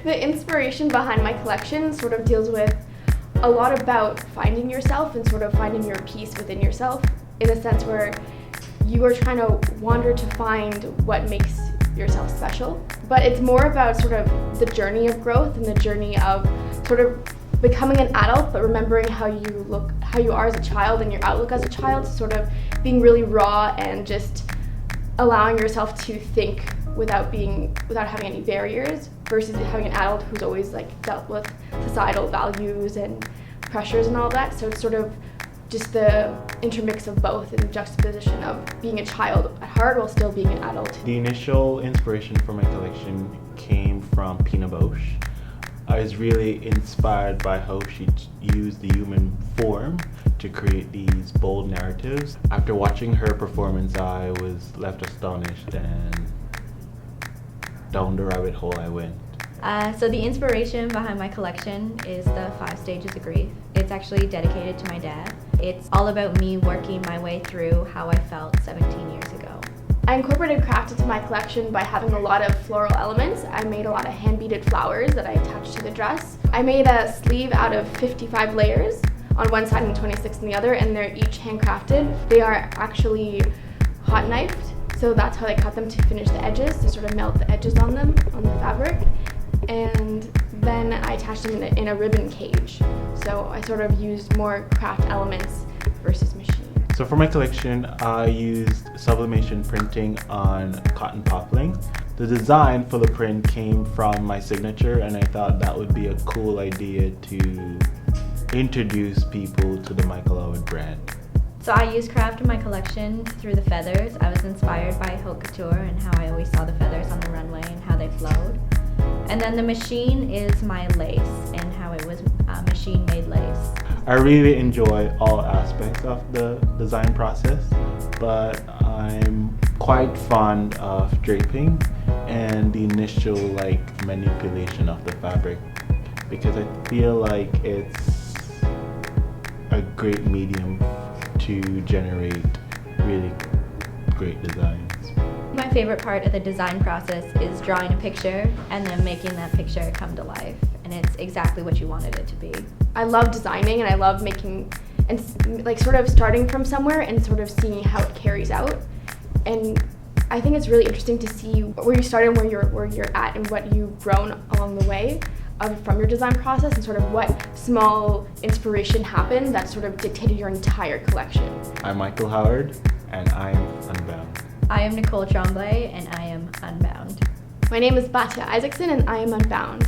The inspiration behind my collection sort of deals with a lot about finding yourself and sort of finding your peace within yourself, in a sense where you are trying to wander to find what makes yourself special. But it's more about sort of the journey of growth and the journey of sort of becoming an adult, but remembering how you are as a child and your outlook as a child, sort of being really raw and just allowing yourself to think without having any barriers, versus having an adult who's always like dealt with societal values and pressures and all that. So it's sort of just the intermix of both and the juxtaposition of being a child at heart while still being an adult. The initial inspiration for my collection came from Pina Bausch. I was really inspired by how she used the human form to create these bold narratives. After watching her performance, I was left astonished, and down the rabbit hole I went. So the inspiration behind my collection is the 5 Stages of Grief. It's actually dedicated to my dad. It's all about me working my way through how I felt 17 years ago. I incorporated craft into my collection by having a lot of floral elements. I made a lot of hand-beaded flowers that I attached to the dress. I made a sleeve out of 55 layers on one side and 26 on the other, and they're each handcrafted. They are actually hot knifed, so that's how I cut them to finish the edges, to sort of melt the edges on them, on the fabric. And then I attached them in a ribbon cage. So I sort of used more craft elements versus machine. So for my collection, I used sublimation printing on cotton poplin. The design for the print came from my signature, and I thought that would be a cool idea to introduce people to the Micheal Howard brand. So I use craft in my collection through the feathers. I was inspired by haute couture and how I always saw the feathers on the runway and how they flowed. And then the machine is my lace and how it was machine-made lace. I really enjoy all aspects of the design process, but I'm quite fond of draping and the initial manipulation of the fabric, because I feel like it's a great medium to generate really great designs. My favorite part of the design process is drawing a picture and then making that picture come to life, and it's exactly what you wanted it to be. I love designing, and I love making and sort of starting from somewhere and sort of seeing how it carries out. And I think it's really interesting to see where you started and where you're at and what you've grown along the way from your design process, and sort of what small inspiration happened that sort of dictated your entire collection. I'm Micheal Howard, and I am Unbound. I am Nicole Tremblay, and I am Unbound. My name is Batya Isaacson, and I am Unbound.